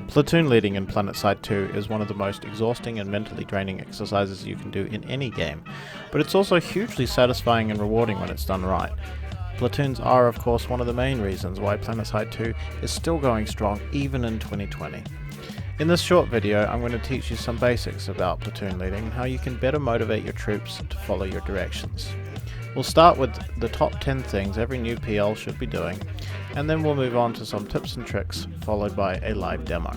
Platoon leading in Planetside 2 is one of the most exhausting and mentally draining exercises you can do in any game, but it's also hugely satisfying and rewarding when it's done right. Platoons are of course one of the main reasons why Planetside 2 is still going strong even in 2020. In this short video, I'm going to teach you some basics about platoon leading and how you can better motivate your troops to follow your directions. We'll start with the top 10 things every new PL should be doing, and then we'll move on to some tips and tricks, followed by a live demo.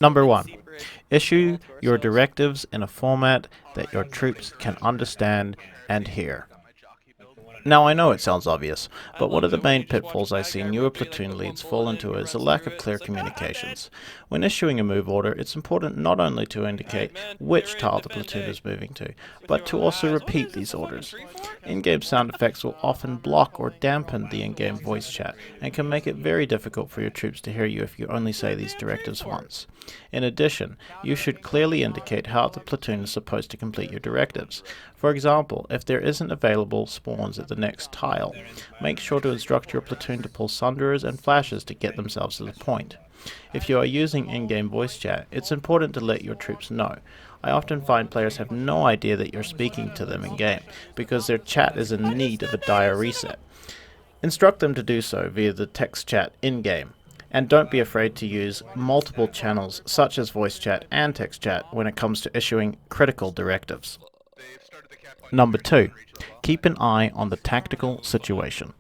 Number 1. Issue your directives in a format that your troops can understand and hear. Now I know it sounds obvious, but one of the main pitfalls I see newer platoon leads fall into is a lack of clear communications. When issuing a move order, it's important not only to indicate which tile the platoon is moving to, but to also repeat these orders. In-game sound effects will often block or dampen the in-game voice chat, and can make it very difficult for your troops to hear you if you only say these directives once. In addition, you should clearly indicate how the platoon is supposed to complete your directives. For example, if there isn't available spawns at the next tile, make sure to instruct your platoon to pull sunderers and flashes to get themselves to the point. If you are using in-game voice chat, it's important to let your troops know. I often find players have no idea that you're speaking to them in-game, because their chat is in need of a dire reset. Instruct them to do so via the text chat in-game. And don't be afraid to use multiple channels such as voice chat and text chat when it comes to issuing critical directives. Number 2. Keep an eye on the tactical situation.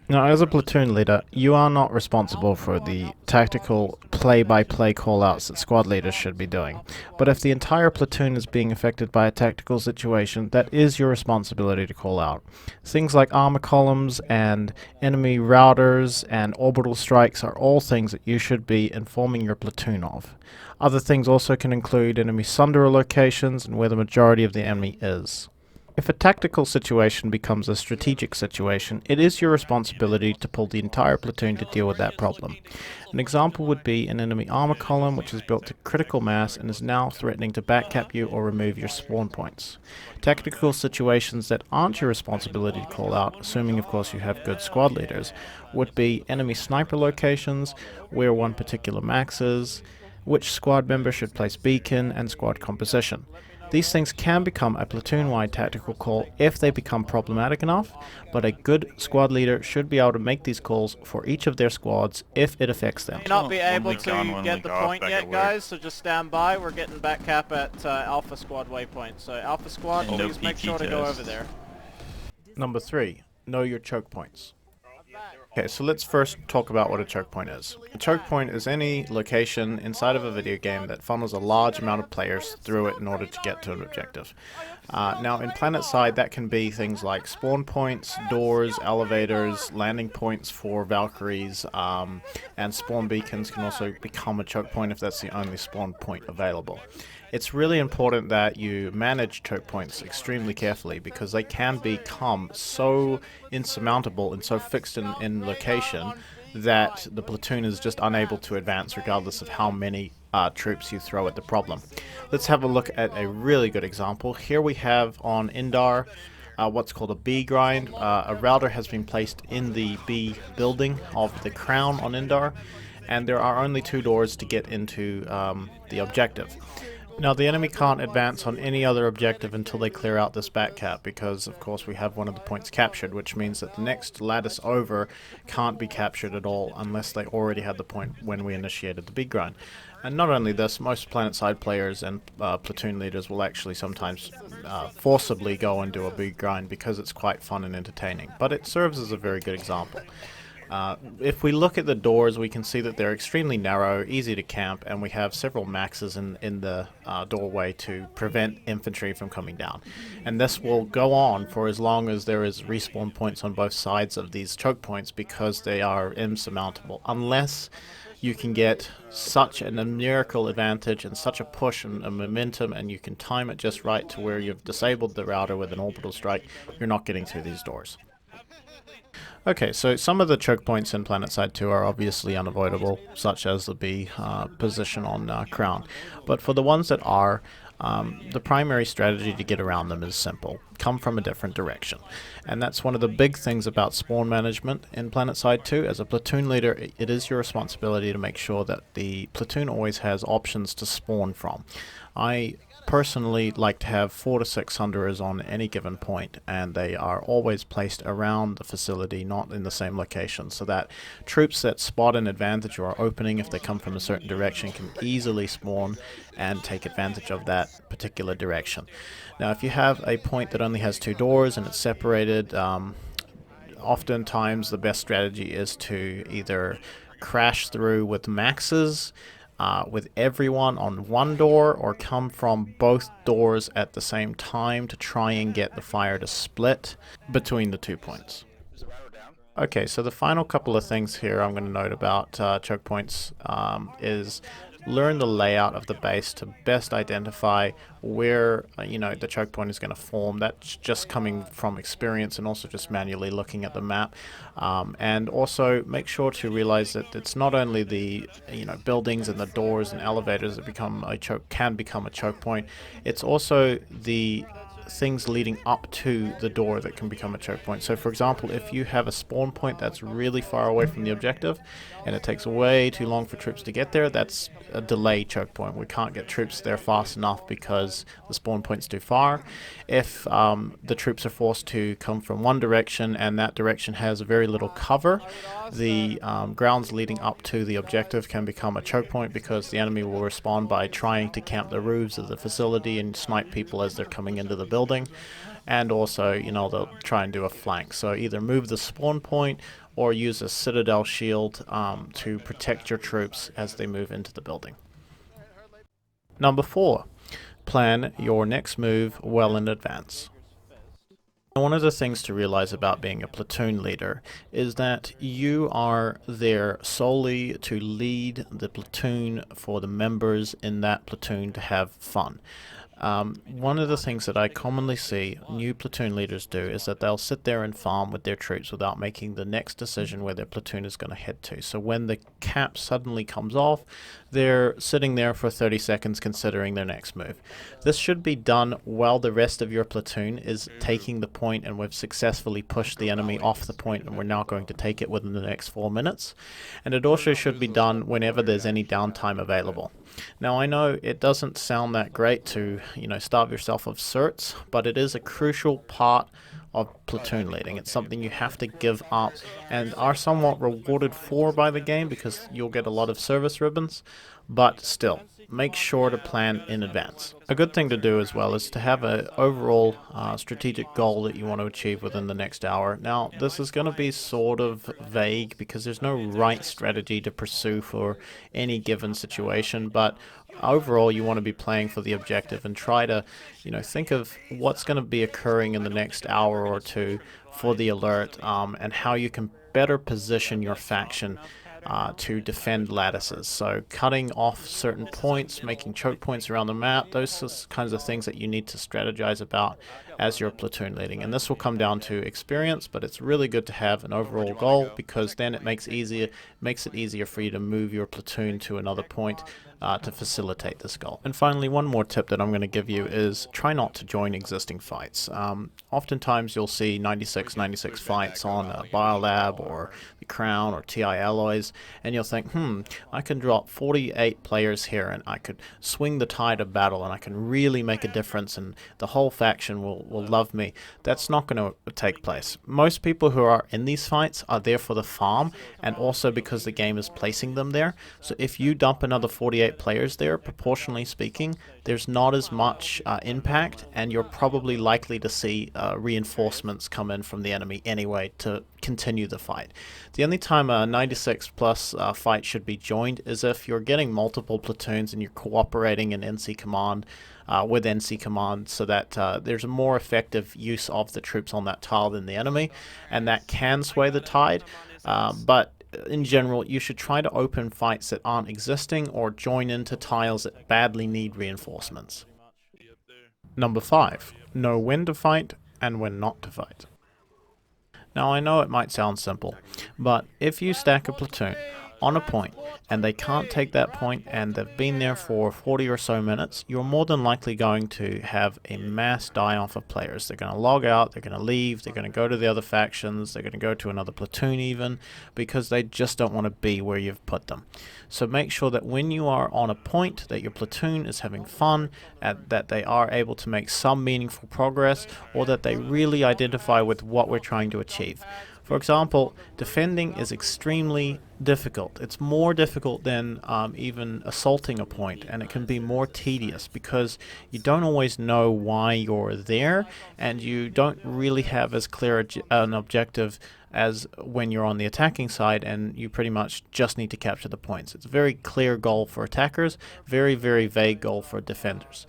Now, as a platoon leader, you are not responsible for the tactical play-by-play callouts that squad leaders should be doing. But if the entire platoon is being affected by a tactical situation, that is your responsibility to call out. Things like armor columns and enemy routers and orbital strikes are all things that you should be informing your platoon of. Other things also can include enemy sunderer locations and where the majority of the enemy is. If a tactical situation becomes a strategic situation, it is your responsibility to pull the entire platoon to deal with that problem. An example would be an enemy armor column which is built to critical mass and is now threatening to backcap you or remove your spawn points. Tactical situations that aren't your responsibility to call out, assuming of course you have good squad leaders, would be enemy sniper locations, where one particular max is, which squad member should place beacon, and squad composition. These things can become a platoon-wide tactical call if they become problematic enough, but a good squad leader should be able to make these calls for each of their squads if it affects them. May not be able to get the point yet, guys, so just stand by. We're getting back cap at Alpha Squad waypoint, so Alpha Squad, please make sure to go over there. Number 3. Know your choke points. Okay, so let's first talk about what a choke point is. A choke point is any location inside of a video game that funnels a large amount of players through it in order to get to an objective. Now in Planetside that can be things like spawn points, doors, elevators, landing points for Valkyries, and spawn beacons can also become a choke point if that's the only spawn point available. It's really important that you manage choke points extremely carefully because they can become so insurmountable and so fixed in location that the platoon is just unable to advance regardless of how many troops you throw at the problem. Let's have a look at a really good example. Here we have on Indar what's called a B grind. A router has been placed in the B building of the crown on Indar, and there are only 2 doors to get into the objective. Now the enemy can't advance on any other objective until they clear out this back cap because of course we have one of the points captured, which means that the next lattice over can't be captured at all unless they already had the point when we initiated the big grind. And not only this, most Planetside players and platoon leaders will actually sometimes forcibly go and do a big grind because it's quite fun and entertaining, but it serves as a very good example. If we look at the doors, we can see that they're extremely narrow, easy to camp, and we have several maxes in the doorway to prevent infantry from coming down. And this will go on for as long as there is respawn points on both sides of these choke points because they are insurmountable, unless you can get such a numerical advantage and such a push and a momentum and you can time it just right to where you've disabled the router with an orbital strike, you're not getting through these doors. Okay, so some of the choke points in Planetside 2 are obviously unavoidable, such as the B position on Crown. But for the ones that are, The primary strategy to get around them is simple. Come from a different direction. And that's one of the big things about spawn management in Planetside 2. As a platoon leader, it is your responsibility to make sure that the platoon always has options to spawn from. I personally like to have 4 to 6 hunterers on any given point, and they are always placed around the facility, not in the same location, so that troops that spot an advantage or are opening if they come from a certain direction can easily spawn and take advantage of that particular direction. Now if you have a point that only has 2 doors and it's separated, oftentimes the best strategy is to either crash through with maxes with everyone on one door, or come from both doors at the same time to try and get the fire to split between the 2 points. Okay, so the final couple of things here I'm going to note about choke points is learn the layout of the base to best identify where the choke point is going to form. That's just coming from experience and also just manually looking at the map, and also make sure to realize that it's not only the buildings and the doors and elevators that can become a choke point. It's also the things leading up to the door that can become a choke point. So for example, if you have a spawn point that's really far away from the objective and it takes way too long for troops to get there, that's a delay choke point. We can't get troops there fast enough because the spawn point's too far. If the troops are forced to come from one direction and that direction has very little cover, the grounds leading up to the objective can become a choke point, because the enemy will respond by trying to camp the roofs of the facility and snipe people as they're coming into the building. And also, they'll try and do a flank. So either move the spawn point or use a citadel shield to protect your troops as they move into the building. Number 4, plan your next move well in advance. One of the things to realize about being a platoon leader is that you are there solely to lead the platoon for the members in that platoon to have fun. One of the things that I commonly see new platoon leaders do is that they'll sit there and farm with their troops without making the next decision where their platoon is going to head to. So when the cap suddenly comes off, they're sitting there for 30 seconds considering their next move. This should be done while the rest of your platoon is taking the point, and we've successfully pushed the enemy off the point and we're now going to take it within the next 4 minutes. And it also should be done whenever there's any downtime available. Now I know it doesn't sound that great to, starve yourself of certs, but it is a crucial part of platoon leading. It's something you have to give up and are somewhat rewarded for by the game, because you'll get a lot of service ribbons, but still, make sure to plan in advance. A good thing to do as well is to have an overall strategic goal that you want to achieve within the next hour. Now, this is going to be sort of vague because there's no right strategy to pursue for any given situation, but overall you want to be playing for the objective and try to think of what's going to be occurring in the next hour or two for the alert, and how you can better position your faction to defend lattices. So cutting off certain points, making choke points around the map, those kinds of things that you need to strategize about as you're platoon leading. And this will come down to experience, but it's really good to have an overall goal, because then it makes it easier for you to move your platoon to another point to facilitate this goal. And finally, one more tip that I'm going to give you is try not to join existing fights. Oftentimes you'll see 96 fights on Biolab or the Crown or TI Alloys, and you'll think, I can drop 48 players here and I could swing the tide of battle and I can really make a difference and the whole faction will love me. That's not going to take place. Most people who are in these fights are there for the farm, and also because the game is placing them there. So if you dump another 48 players there, proportionally speaking, there's not as much impact, and you're probably likely to see reinforcements come in from the enemy anyway to continue the fight. The only time a 96 plus fight should be joined is if you're getting multiple platoons and you're cooperating in NC Command with NC Command, so that there's a more effective use of the troops on that tile than the enemy, and that can sway the tide, but in general, you should try to open fights that aren't existing or join into tiles that badly need reinforcements. Number 5. Know when to fight and when not to fight. Now I know it might sound simple, but if you stack a platoon, on a point and they can't take that point and they've been there for 40 or so minutes, you're more than likely going to have a mass die-off of players. They're going to log out, they're going to leave, they're going to go to the other factions, they're going to go to another platoon even, because they just don't want to be where you've put them. So make sure that when you are on a point that your platoon is having fun, that they are able to make some meaningful progress, or that they really identify with what we're trying to achieve. For example, defending is extremely difficult. It's more difficult than even assaulting a point, and it can be more tedious because you don't always know why you're there, and you don't really have as clear an objective as when you're on the attacking side, and you pretty much just need to capture the points. It's a very clear goal for attackers, very, very vague goal for defenders.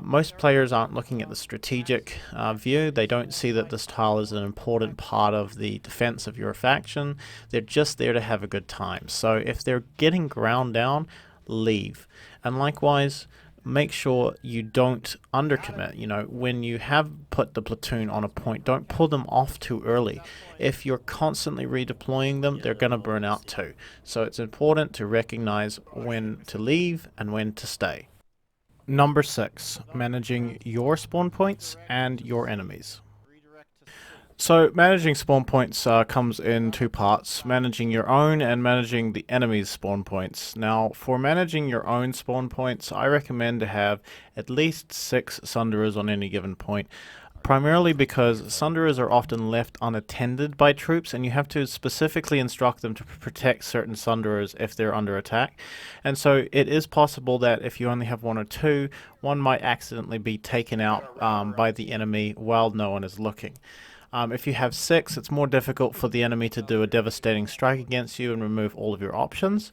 Most players aren't looking at the strategic view. They don't see that this tile is an important part of the defense of your faction. They're just there to have a good time. So if they're getting ground down, leave. And likewise, make sure you don't undercommit. You know, when you have put the platoon on a point, don't pull them off too early. If you're constantly redeploying them, they're going to burn out too. So it's important to recognize when to leave and when to stay. Number 6, managing your spawn points and your enemies. So managing spawn points comes in two parts, managing your own and managing the enemy's spawn points. Now, for managing your own spawn points, I recommend to have at least 6 Sunderers on any given point. Primarily because Sunderers are often left unattended by troops, and you have to specifically instruct them to protect certain Sunderers if they're under attack. And so it is possible that if you only have 1 or 2, one might accidentally be taken out by the enemy while no one is looking. If you have 6, it's more difficult for the enemy to do a devastating strike against you and remove all of your options.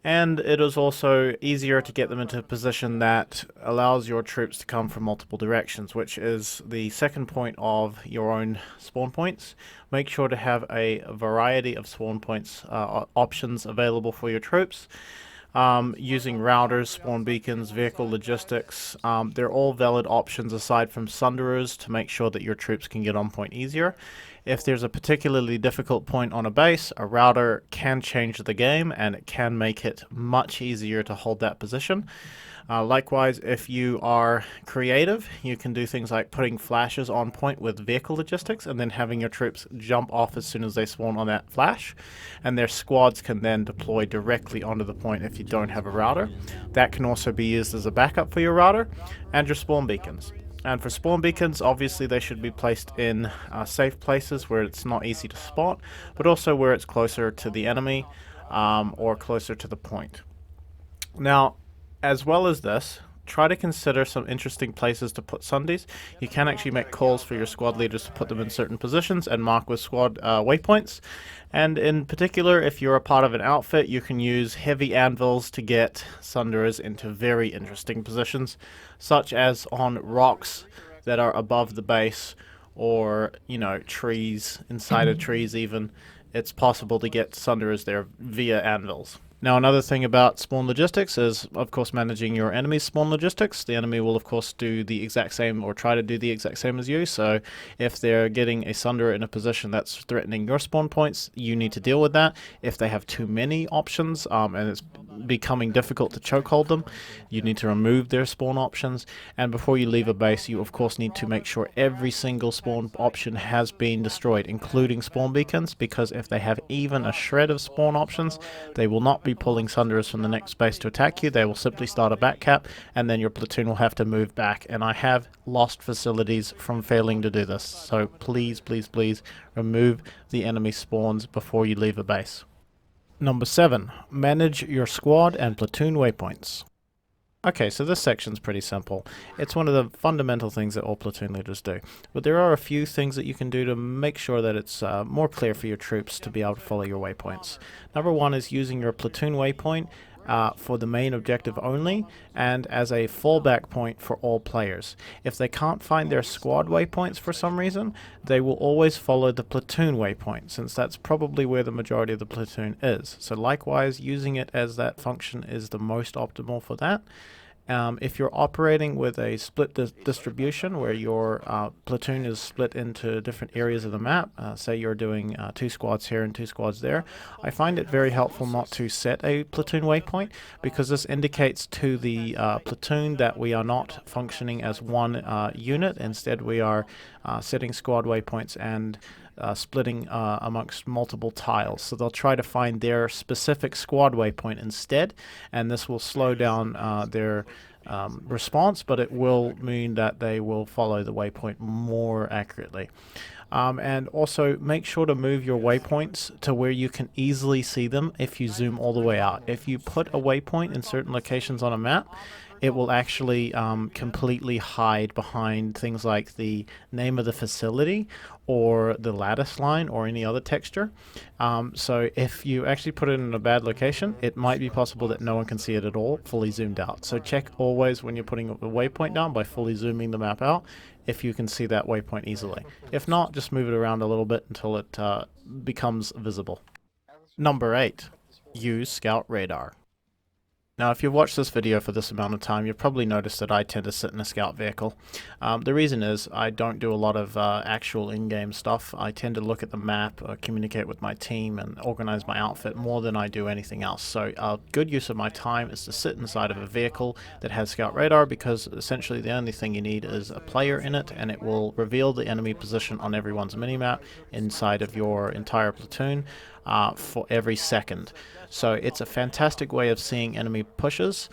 And it is also easier to get them into a position that allows your troops to come from multiple directions, which is the second point of your own spawn points. Make sure to have a variety of spawn points options available for your troops. Using routers, spawn beacons, vehicle logistics, they're all valid options aside from Sunderers to make sure that your troops can get on point easier. If there's a particularly difficult point on a base, a router can change the game and it can make it much easier to hold that position. Likewise, if you are creative, you can do things like putting flashes on point with vehicle logistics and then having your troops jump off as soon as they spawn on that flash, and their squads can then deploy directly onto the point if you don't have a router. That can also be used as a backup for your router and your spawn beacons. And for spawn beacons, obviously they should be placed in safe places where it's not easy to spot, but also where it's closer to the enemy or closer to the point. Now, as well as this, try to consider some interesting places to put Sundies. You can actually make calls for your squad leaders to put them in certain positions and mark with squad waypoints. And in particular, if you're a part of an outfit, you can use heavy anvils to get Sunderers into very interesting positions, such as on rocks that are above the base, or, you know, trees, inside of trees even. It's possible to get Sunderers there via anvils. Now, another thing about spawn logistics is, of course, managing your enemy's spawn logistics. The enemy will, of course, do the exact same or try to do the exact same as you. So if they're getting a Sunderer in a position that's threatening your spawn points, you need to deal with that. If they have too many options and it's becoming difficult to chokehold them, you need to remove their spawn options. And before you leave a base, you, of course, need to make sure every single spawn option has been destroyed, including spawn beacons, because if they have even a shred of spawn options, they will not be pulling Sunderers from the next base to attack you. They will simply start a back cap, and then your platoon will have to move back. And I have lost facilities from failing to do this. So please, please, please remove the enemy spawns before you leave a base. Number 7, manage your squad and platoon waypoints. Okay, so this section's pretty simple. It's one of the fundamental things that all platoon leaders do. But there are a few things that you can do to make sure that it's more clear for your troops to be able to follow your waypoints. Number 1 is using your platoon waypoint for the main objective only, and as a fallback point for all players. If they can't find their squad waypoints for some reason, they will always follow the platoon waypoint, since that's probably where the majority of the platoon is. So likewise, using it as that function is the most optimal for that. If you're operating with a split distribution where your platoon is split into different areas of the map, say you're doing 2 squads here and 2 squads there, I find it very helpful not to set a platoon waypoint, because this indicates to the platoon that we are not functioning as one unit. Instead, we are setting squad waypoints and splitting amongst multiple tiles. So they'll try to find their specific squad waypoint instead, and this will slow down their response, but it will mean that they will follow the waypoint more accurately. And also make sure to move your waypoints to where you can easily see them if you zoom all the way out. If you put a waypoint in certain locations on a map, it will actually completely hide behind things like the name of the facility or the lattice line or any other texture. So if you actually put it in a bad location, it might be possible that no one can see it at all, fully zoomed out. So check always when you're putting a waypoint down by fully zooming the map out if you can see that waypoint easily. If not, just move it around a little bit until it becomes visible. Number 8. Use Scout Radar. Now, if you've watched this video for this amount of time, you've probably noticed that I tend to sit in a scout vehicle. The reason is I don't do a lot of actual in-game stuff. I tend to look at the map, communicate with my team, and organize my outfit more than I do anything else. So a good use of my time is to sit inside of a vehicle that has scout radar, because essentially the only thing you need is a player in it, and it will reveal the enemy position on everyone's minimap inside of your entire platoon for every second. So it's a fantastic way of seeing enemy pushes.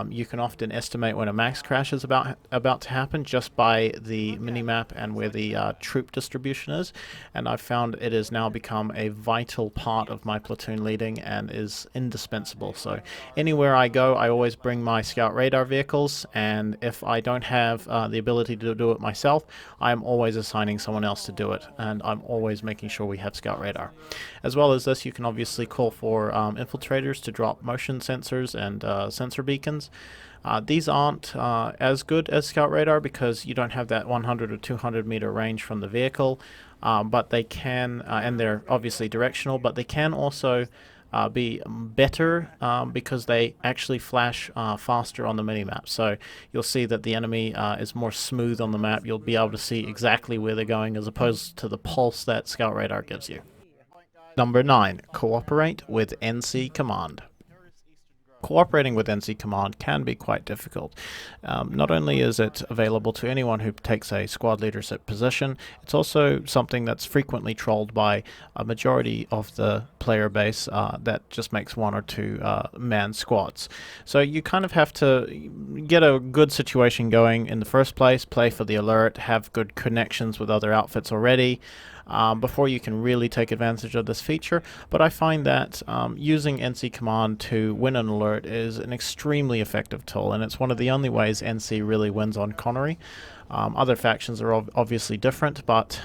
You can often estimate when a max crash is about to happen just by the minimap and where the troop distribution is, and I've found it has now become a vital part of my platoon leading and is indispensable. So anywhere I go, I always bring my scout radar vehicles, and if I don't have the ability to do it myself, I'm always assigning someone else to do it, and I'm always making sure we have scout radar. As well as this, you can obviously call for infiltrators to drop motion sensors and sensor beacons. These aren't as good as Scout Radar because you don't have that 100 or 200 meter range from the vehicle, but they can, and they're obviously directional, but they can also be better because they actually flash faster on the minimap. So you'll see that the enemy is more smooth on the map. You'll be able to see exactly where they're going as opposed to the pulse that Scout Radar gives you. Number 9. Cooperate with NC Command. Cooperating with NC Command can be quite difficult. Not only is it available to anyone who takes a squad leadership position, it's also something that's frequently trolled by a majority of the player base that just makes 1 or 2 man squads. So you kind of have to get a good situation going in the first place, play for the alert, have good connections with other outfits already, before you can really take advantage of this feature. But I find that using NC Command to win an alert is an extremely effective tool, and it's one of the only ways NC really wins on Connery. Other factions are obviously different, but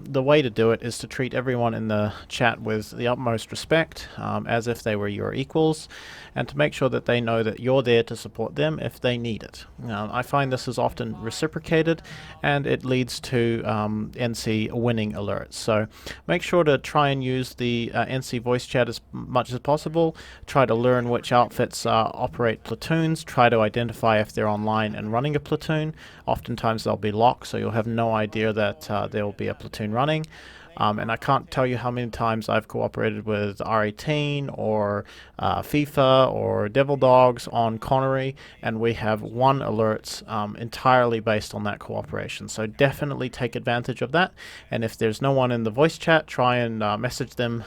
the way to do it is to treat everyone in the chat with the utmost respect, as if they were your equals, and to make sure that they know that you're there to support them if they need it. I find this is often reciprocated, and it leads to NC winning alerts. So make sure to try and use the NC voice chat as much as possible. Try to learn which outfits operate platoons. Try to identify if they're online and running a platoon. Oftentimes they'll be locked, so you'll have no idea that there will be a platoon running. And I can't tell you how many times I've cooperated with R18 or FIFA or Devil Dogs on Connery, and we have won alerts entirely based on that cooperation. So definitely take advantage of that. And if there's no one in the voice chat, try and message them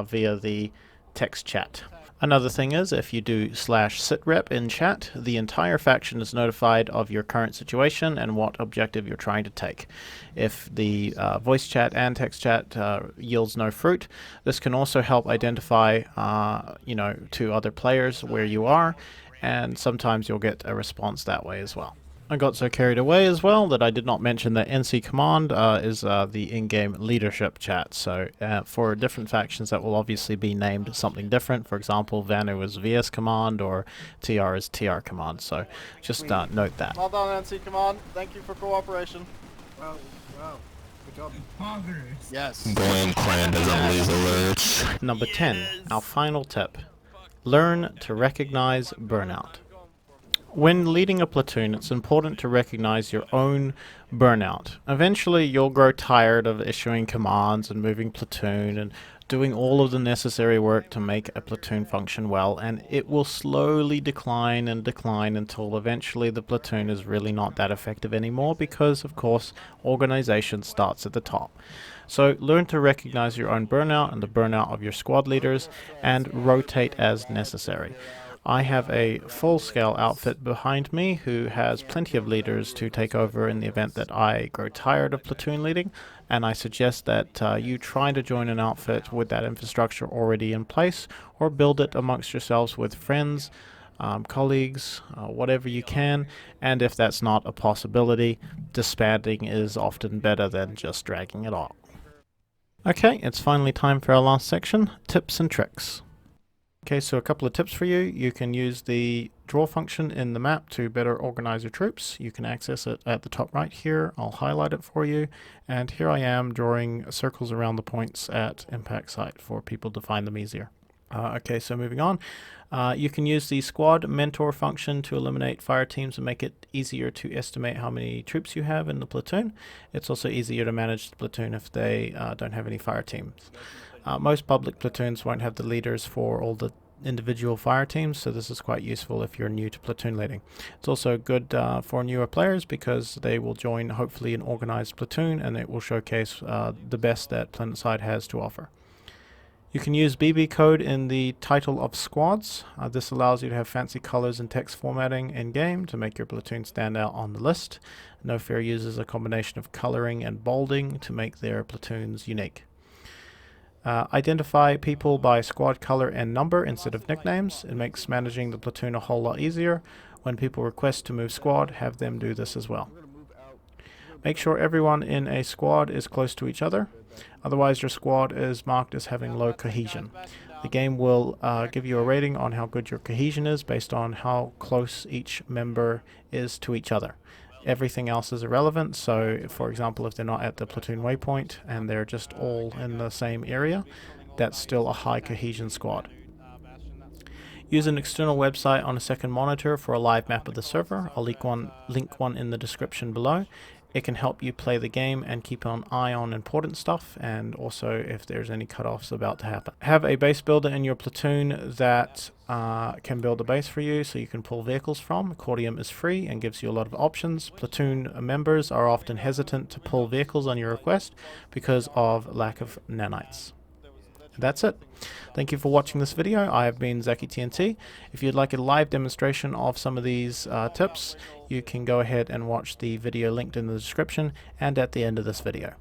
via the text chat. Another thing is, if you do /sitrep in chat, the entire faction is notified of your current situation and what objective you're trying to take. If the voice chat and text chat yields no fruit, this can also help identify, to other players where you are, and sometimes you'll get a response that way as well. I got so carried away as well that I did not mention that NC Command is the in-game leadership chat. So for different factions that will obviously be named something different. For example, Vanu is VS Command or TR is TR Command. So just note that. Well done, NC Command. Thank you for cooperation. Wow. Good job. Yes. Blame Clan doesn't lose alerts. Number 10, our final tip. Learn to recognize burnout. When leading a platoon, it's important to recognize your own burnout. Eventually, you'll grow tired of issuing commands and moving platoon and doing all of the necessary work to make a platoon function well, and it will slowly decline and decline until eventually the platoon is really not that effective anymore because, of course, organization starts at the top. So learn to recognize your own burnout and the burnout of your squad leaders and rotate as necessary. I have a full-scale outfit behind me who has plenty of leaders to take over in the event that I grow tired of platoon leading, and I suggest that you try to join an outfit with that infrastructure already in place, or build it amongst yourselves with friends, colleagues, whatever you can, and if that's not a possibility, disbanding is often better than just dragging it on. Okay, it's finally time for our last section, tips and tricks. Okay, so a couple of tips for you. You can use the draw function in the map to better organize your troops. You can access it at the top right here. I'll highlight it for you. And here I am drawing circles around the points at impact site for people to find them easier. Okay, so moving on. You can use the squad mentor function to eliminate fire teams and make it easier to estimate how many troops you have in the platoon. It's also easier to manage the platoon if they don't have any fire teams. Most public platoons won't have the leaders for all the individual fire teams, so this is quite useful if you're new to platoon leading. It's also good for newer players because they will join hopefully an organized platoon and it will showcase the best that Planetside has to offer. You can use BB code in the title of squads. This allows you to have fancy colors and text formatting in game to make your platoon stand out on the list. No Fear uses a combination of coloring and bolding to make their platoons unique. Identify people by squad color and number instead of nicknames. It makes managing the platoon a whole lot easier. When people request to move squad, have them do this as well. Make sure everyone in a squad is close to each other. Otherwise your squad is marked as having low cohesion. The game will give you a rating on how good your cohesion is based on how close each member is to each other. Everything else is irrelevant, so for example if they're not at the platoon waypoint and they're just all in the same area, that's still a high cohesion squad. Use an external website on a second monitor for a live map of the server. I'll link one in the description below. It can help you play the game and keep an eye on important stuff, and also if there's any cutoffs about to happen. Have a base builder in your platoon that can build a base for you so you can pull vehicles from. Cordium is free and gives you a lot of options. Platoon members are often hesitant to pull vehicles on your request because of lack of nanites. That's it. Thank you for watching this video. I have been Zacky TNT. If you'd like a live demonstration of some of these tips, you can go ahead and watch the video linked in the description and at the end of this video.